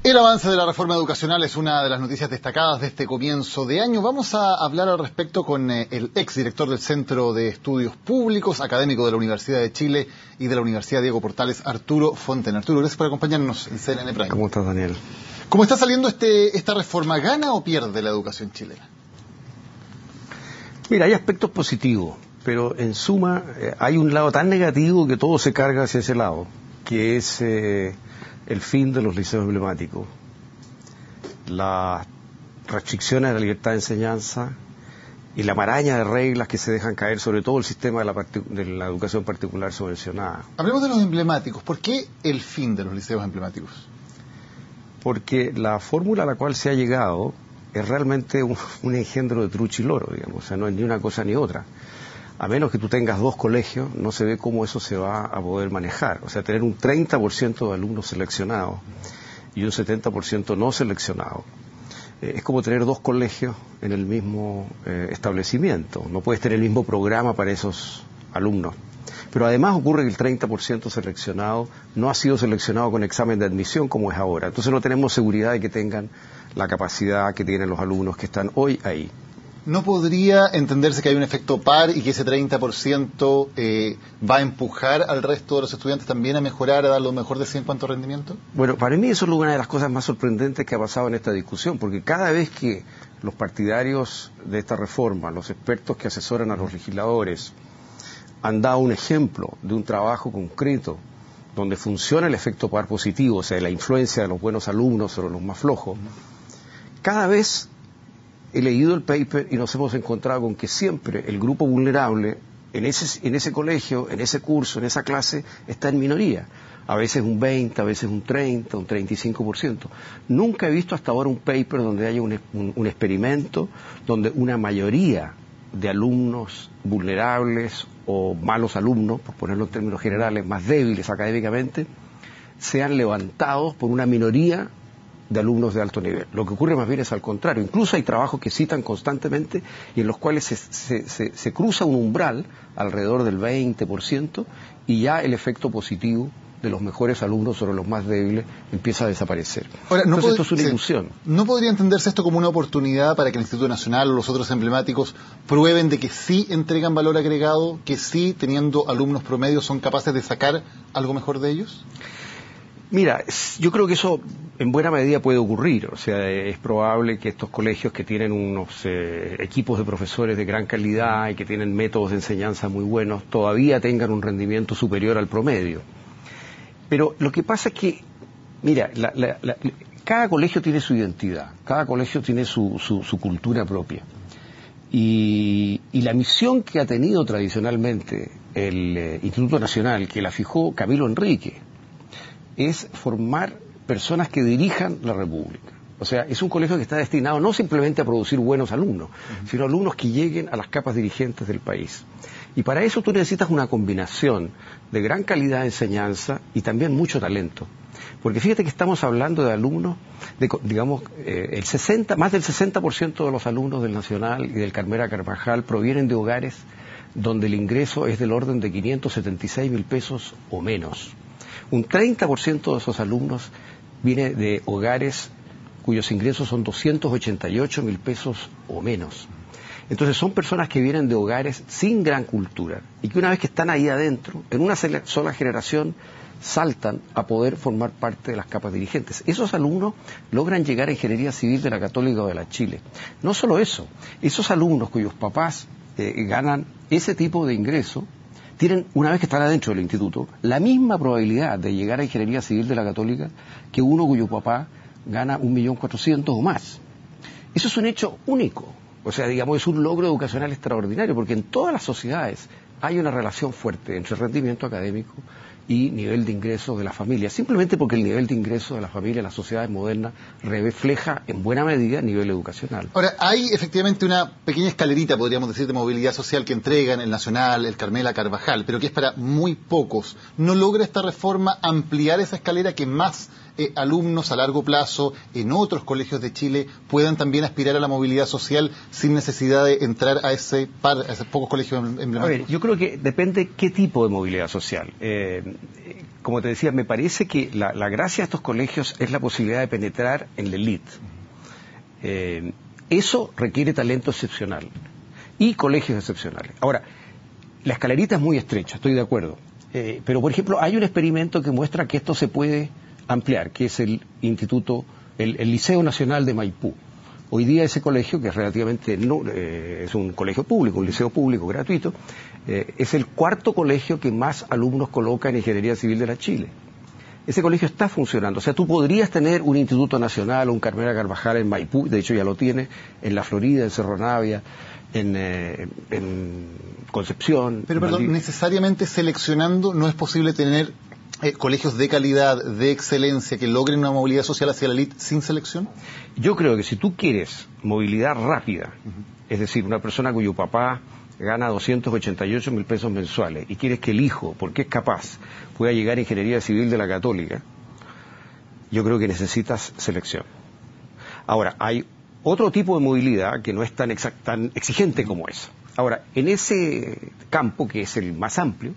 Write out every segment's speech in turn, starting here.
El avance de la reforma educacional es una de las noticias destacadas de este comienzo de año. Vamos a hablar al respecto con el exdirector del Centro de Estudios Públicos, académico de la Universidad de Chile y de la Universidad Diego Portales, Arturo Fonten. Arturo, gracias por acompañarnos en CNN Prime. ¿Cómo estás, Daniel? ¿Cómo está saliendo esta reforma? ¿Gana o pierde la educación chilena? Mira, hay aspectos positivos, pero en suma hay un lado tan negativo que todo se carga hacia ese lado, que es el fin de los liceos emblemáticos, las restricciones a la libertad de enseñanza y la maraña de reglas que se dejan caer, sobre todo el sistema de la educación particular subvencionada. Hablemos de los emblemáticos. ¿Por qué el fin de los liceos emblemáticos? Porque la fórmula a la cual se ha llegado es realmente un engendro de trucha y loro, digamos, o sea, no es ni una cosa ni otra. A menos que tú tengas dos colegios, no se ve cómo eso se va a poder manejar. O sea, tener un 30% de alumnos seleccionados y un 70% no seleccionados. Es como tener dos colegios en el mismo establecimiento. No puedes tener el mismo programa para esos alumnos. Pero además ocurre que el 30% seleccionado no ha sido seleccionado con examen de admisión como es ahora. Entonces no tenemos seguridad de que tengan la capacidad que tienen los alumnos que están hoy ahí. ¿No podría entenderse que hay un efecto par y que ese 30% va a empujar al resto de los estudiantes también a mejorar, a dar lo mejor de sí en cuanto a rendimiento? Bueno, para mí eso es una de las cosas más sorprendentes que ha pasado en esta discusión, porque cada vez que los partidarios de esta reforma, los expertos que asesoran a los legisladores, han dado un ejemplo de un trabajo concreto donde funciona el efecto par positivo, o sea, la influencia de los buenos alumnos sobre los más flojos, cada vez he leído el paper y nos hemos encontrado con que siempre el grupo vulnerable en ese colegio, en ese curso, en esa clase, está en minoría. A veces un 20, a veces un 30, un 35%. Nunca he visto hasta ahora un paper donde haya un experimento donde una mayoría de alumnos vulnerables o malos alumnos, por ponerlo en términos generales, más débiles académicamente, sean levantados por una minoría de alumnos de alto nivel. Lo que ocurre más bien es al contrario. Incluso hay trabajos que citan constantemente y en los cuales se cruza un umbral alrededor del 20% y ya el efecto positivo de los mejores alumnos sobre los más débiles empieza a desaparecer. Ahora, entonces esto es una ilusión. ¿No podría entenderse esto como una oportunidad para que el Instituto Nacional o los otros emblemáticos prueben de que sí entregan valor agregado, que sí, teniendo alumnos promedios, son capaces de sacar algo mejor de ellos? Mira, yo creo que eso en buena medida puede ocurrir. O sea, es probable que estos colegios que tienen unos equipos de profesores de gran calidad y que tienen métodos de enseñanza muy buenos, todavía tengan un rendimiento superior al promedio. Pero lo que pasa es que, mira, cada colegio tiene su identidad, cada colegio tiene su cultura propia. Y la misión que ha tenido tradicionalmente el Instituto Nacional, que la fijó Camilo Enrique, es formar personas que dirijan la República. O sea, es un colegio que está destinado no simplemente a producir buenos alumnos, sino alumnos que lleguen a las capas dirigentes del país. Y para eso tú necesitas una combinación de gran calidad de enseñanza y también mucho talento. Porque fíjate que estamos hablando de alumnos, digamos, más del 60% de los alumnos del Nacional y del Carmela Carvajal provienen de hogares donde el ingreso es del orden de 576.000 pesos o menos. Un 30% de esos alumnos viene de hogares cuyos ingresos son 288.000 pesos o menos. Entonces son personas que vienen de hogares sin gran cultura y que una vez que están ahí adentro, en una sola generación, saltan a poder formar parte de las capas dirigentes. Esos alumnos logran llegar a Ingeniería Civil de la Católica o de la Chile. No solo eso, esos alumnos cuyos papás ganan ese tipo de ingreso, tienen, una vez que están adentro del instituto, la misma probabilidad de llegar a Ingeniería Civil de la Católica que uno cuyo papá gana 1.400.000 o más. Eso es un hecho único. O sea, digamos, es un logro educacional extraordinario, porque en todas las sociedades hay una relación fuerte entre rendimiento académico y nivel de ingresos de la familia, simplemente porque el nivel de ingresos de la familia en las sociedades modernas refleja en buena medida el nivel educacional. Ahora, hay efectivamente una pequeña escalerita, podríamos decir, de movilidad social que entregan el Nacional, el Carmela Carvajal, pero que es para muy pocos. ¿No logra esta reforma ampliar esa escalera, que más alumnos a largo plazo en otros colegios de Chile puedan también aspirar a la movilidad social sin necesidad de entrar a esos pocos colegios emblemáticos? A ver, yo creo que depende qué tipo de movilidad social. Como te decía, me parece que la gracia de estos colegios es la posibilidad de penetrar en la élite. Eso requiere talento excepcional y colegios excepcionales. Ahora, la escalerita es muy estrecha, estoy de acuerdo. Pero, por ejemplo, hay un experimento que muestra que esto se puede ampliar, que es el Liceo Nacional de Maipú. Hoy día ese colegio, que es relativamente es un colegio público, un liceo público gratuito, es el cuarto colegio que más alumnos coloca en Ingeniería Civil de la Chile. Ese colegio está funcionando. O sea, tú podrías tener un Instituto Nacional o un Carmela Carvajal en Maipú, de hecho ya lo tiene, en La Florida, en Cerro Navia, en Concepción. Pero, perdón, necesariamente seleccionando no es posible tener colegios de calidad, de excelencia, que logren una movilidad social hacia la élite sin selección. Yo creo que si tú quieres movilidad rápida, es decir, una persona cuyo papá gana 288.000 pesos mensuales y quieres que el hijo, porque es capaz, pueda llegar a Ingeniería Civil de la Católica, yo creo que necesitas selección. Ahora, hay otro tipo de movilidad que no es tan exigente como esa. Ahora, en ese campo, que es el más amplio,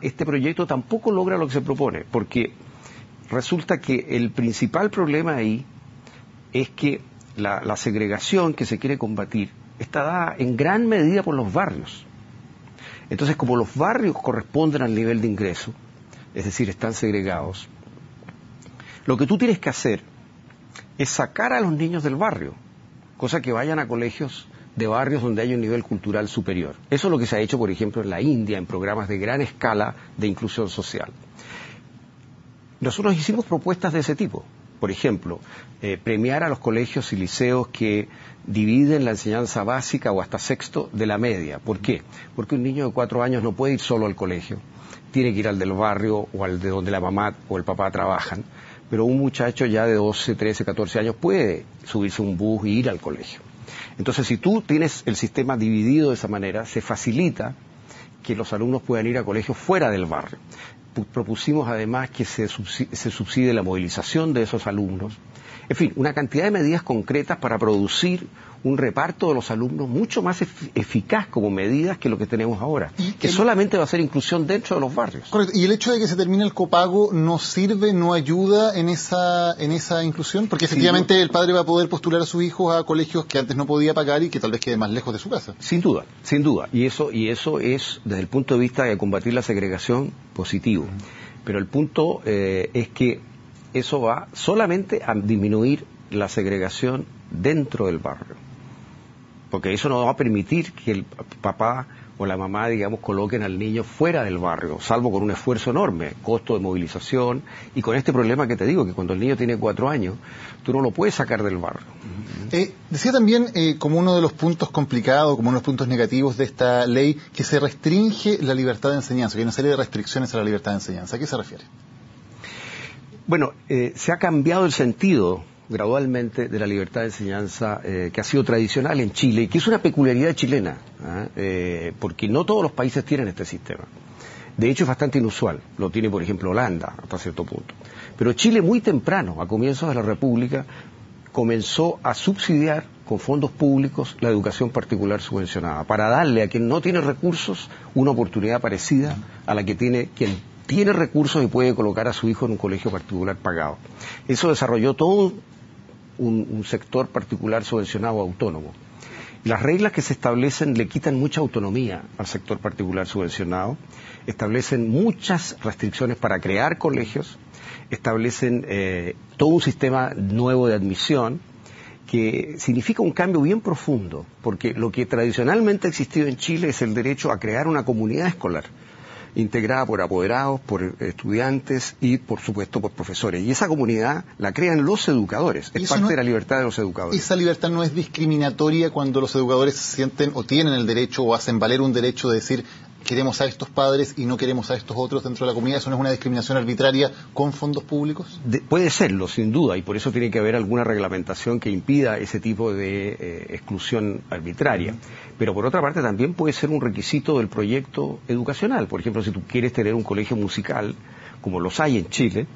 este proyecto tampoco logra lo que se propone, porque resulta que el principal problema ahí es que la segregación que se quiere combatir está dada en gran medida por los barrios. Entonces, como los barrios corresponden al nivel de ingreso, es decir, están segregados, lo que tú tienes que hacer es sacar a los niños del barrio, cosa que vayan a colegios de barrios donde hay un nivel cultural superior. Eso es lo que se ha hecho, por ejemplo, en la India, en programas de gran escala de inclusión social. Nosotros hicimos propuestas de ese tipo. Por ejemplo, premiar a los colegios y liceos que dividen la enseñanza básica o hasta sexto de la media. ¿Por qué? Porque un niño de 4 años no puede ir solo al colegio. Tiene que ir al del barrio o al de donde la mamá o el papá trabajan. Pero un muchacho ya de 12, 13, 14 años puede subirse a un bus e ir al colegio. Entonces, si tú tienes el sistema dividido de esa manera, se facilita que los alumnos puedan ir a colegios fuera del barrio. Propusimos además que se subsidie la movilización de esos alumnos. En fin, una cantidad de medidas concretas para producir un reparto de los alumnos mucho más eficaz como medidas que lo que tenemos ahora, que solamente va a ser inclusión dentro de los barrios. Correcto. ¿Y el hecho de que se termine el copago no sirve, no ayuda en esa inclusión? Porque efectivamente sí, el padre va a poder postular a sus hijos a colegios que antes no podía pagar y que tal vez quede más lejos de su casa. Sin duda, sin duda. Y eso es, desde el punto de vista de combatir la segregación, positivo. Pero el punto es que eso va solamente a disminuir la segregación dentro del barrio. Porque eso no va a permitir que el papá o la mamá, digamos, coloquen al niño fuera del barrio, salvo con un esfuerzo enorme, costo de movilización, y con este problema que te digo, que cuando el niño tiene 4 años, tú no lo puedes sacar del barrio. Decía también, como uno de los puntos complicados, como uno de los puntos negativos de esta ley, que se restringe la libertad de enseñanza, que hay una serie de restricciones a la libertad de enseñanza. ¿A qué se refiere? Bueno, se ha cambiado el sentido gradualmente de la libertad de enseñanza que ha sido tradicional en Chile y que es una peculiaridad chilena, porque no todos los países tienen este sistema. De hecho es bastante inusual, lo tiene por ejemplo Holanda hasta cierto punto. Pero Chile muy temprano, a comienzos de la República, comenzó a subsidiar con fondos públicos la educación particular subvencionada, para darle a quien no tiene recursos una oportunidad parecida a la que tiene quien tiene recursos y puede colocar a su hijo en un colegio particular pagado. Eso desarrolló todo un sector particular subvencionado autónomo. Las reglas que se establecen le quitan mucha autonomía al sector particular subvencionado, establecen muchas restricciones para crear colegios, establecen todo un sistema nuevo de admisión que significa un cambio bien profundo, porque lo que tradicionalmente ha existido en Chile es el derecho a crear una comunidad escolar, integrada por apoderados, por estudiantes y, por supuesto, por profesores. Y esa comunidad la crean los educadores, es parte de la libertad de los educadores. ¿Esa libertad no es discriminatoria cuando los educadores sienten o tienen el derecho o hacen valer un derecho de decir queremos a estos padres y no queremos a estos otros dentro de la comunidad? ¿Eso no es una discriminación arbitraria con fondos públicos? Puede serlo, sin duda, y por eso tiene que haber alguna reglamentación que impida ese tipo de exclusión arbitraria. Pero por otra parte también puede ser un requisito del proyecto educacional. Por ejemplo, si tú quieres tener un colegio musical, como los hay en Chile,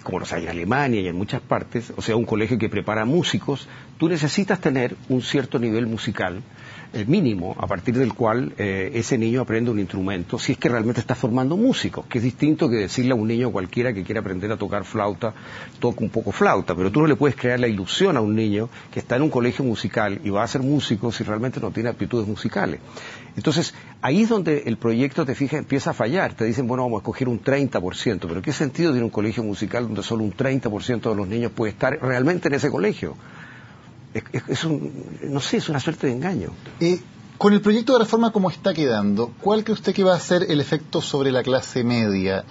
como los hay en Alemania y en muchas partes, o sea, un colegio que prepara músicos, tú necesitas tener un cierto nivel musical mínimo, a partir del cual ese niño aprende un instrumento, si es que realmente está formando músicos, que es distinto que decirle a un niño cualquiera que quiera aprender a tocar flauta, toca un poco flauta, pero tú no le puedes crear la ilusión a un niño que está en un colegio musical y va a ser músico si realmente no tiene aptitudes musicales. Entonces, ahí es donde el proyecto, te fijas, empieza a fallar. Te dicen, bueno, vamos a escoger un 30%, pero ¿qué sentido tiene un colegio musical donde solo un 30% de los niños puede estar realmente en ese colegio? No sé, es una suerte de engaño. Con el proyecto de reforma como está quedando, ¿cuál cree usted que va a ser el efecto sobre la clase media?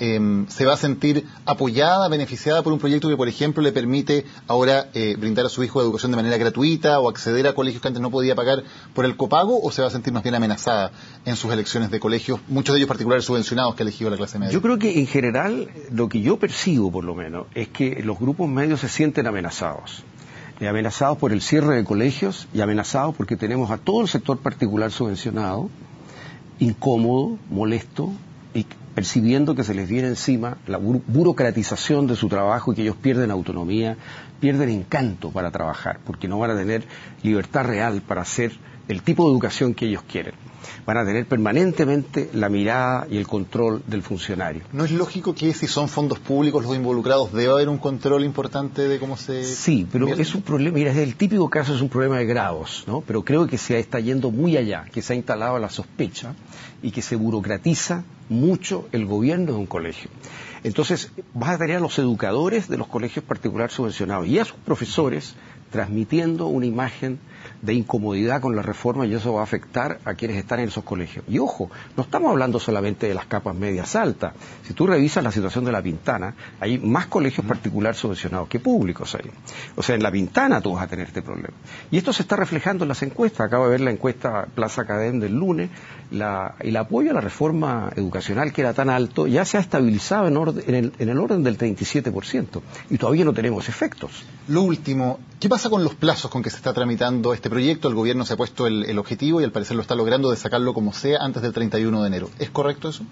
¿Se va a sentir apoyada, beneficiada por un proyecto que, por ejemplo, le permite ahora brindar a su hijo educación de manera gratuita o acceder a colegios que antes no podía pagar por el copago, o se va a sentir más bien amenazada en sus elecciones de colegios, muchos de ellos particulares subvencionados que ha elegido la clase media? Yo creo que en general lo que yo percibo, por lo menos, es que los grupos medios se sienten amenazados por el cierre de colegios y amenazados porque tenemos a todo el sector particular subvencionado, incómodo, molesto y percibiendo que se les viene encima la burocratización de su trabajo y que ellos pierden autonomía, pierden encanto para trabajar, porque no van a tener libertad real para hacer el tipo de educación que ellos quieren. Van a tener permanentemente la mirada y el control del funcionario. ¿No es lógico que si son fondos públicos los involucrados deba haber un control importante de cómo se...? Sí, pero es un problema, mira, es el típico caso, es un problema de grados, ¿no? Pero creo que se está yendo muy allá, que se ha instalado la sospecha y que se burocratiza mucho el gobierno de un colegio. Entonces, vas a tener a los educadores de los colegios particulares subvencionados y a sus profesores transmitiendo una imagen de incomodidad con la reforma, y eso va a afectar a quienes están en esos colegios. Y ojo, no estamos hablando solamente de las capas medias altas. Si tú revisas la situación de La Pintana, hay más colegios particulares subvencionados que públicos ahí. O sea, en La Pintana tú vas a tener este problema. Y esto se está reflejando en las encuestas. Acabo de ver la encuesta Plaza Academ del lunes. El apoyo a la reforma educacional, que era tan alto, ya se ha estabilizado en el orden del 37%. Y todavía no tenemos efectos. Lo último, ¿qué pasa con los plazos con que se está tramitando este proyecto? El gobierno se ha puesto el objetivo y al parecer lo está logrando de sacarlo como sea antes del 31 de enero. ¿Es correcto eso?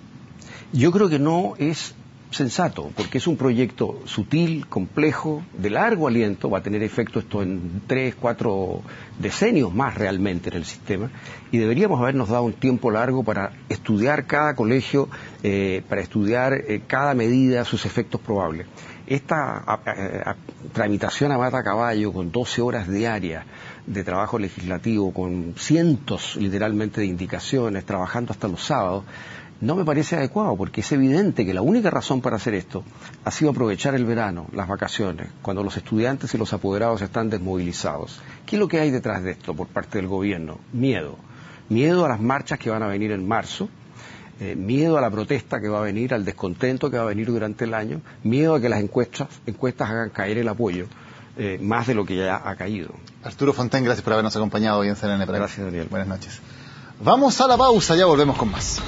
Yo creo que no es sensato, porque es un proyecto sutil, complejo, de largo aliento, va a tener efecto esto en 3, 4 decenios más realmente en el sistema, y deberíamos habernos dado un tiempo largo para estudiar cada colegio, para estudiar cada medida, sus efectos probables. Esta tramitación a mata caballo, con 12 horas diarias de trabajo legislativo, con cientos literalmente de indicaciones, trabajando hasta los sábados, no me parece adecuado, porque es evidente que la única razón para hacer esto ha sido aprovechar el verano, las vacaciones, cuando los estudiantes y los apoderados están desmovilizados. ¿Qué es lo que hay detrás de esto por parte del gobierno? Miedo. Miedo a las marchas que van a venir en marzo, miedo a la protesta que va a venir, al descontento que va a venir durante el año, miedo a que las encuestas hagan caer el apoyo, más de lo que ya ha caído. Arturo Fontaine, gracias por habernos acompañado hoy en CNN. Gracias, Daniel. Buenas noches. Vamos a la pausa, ya volvemos con más.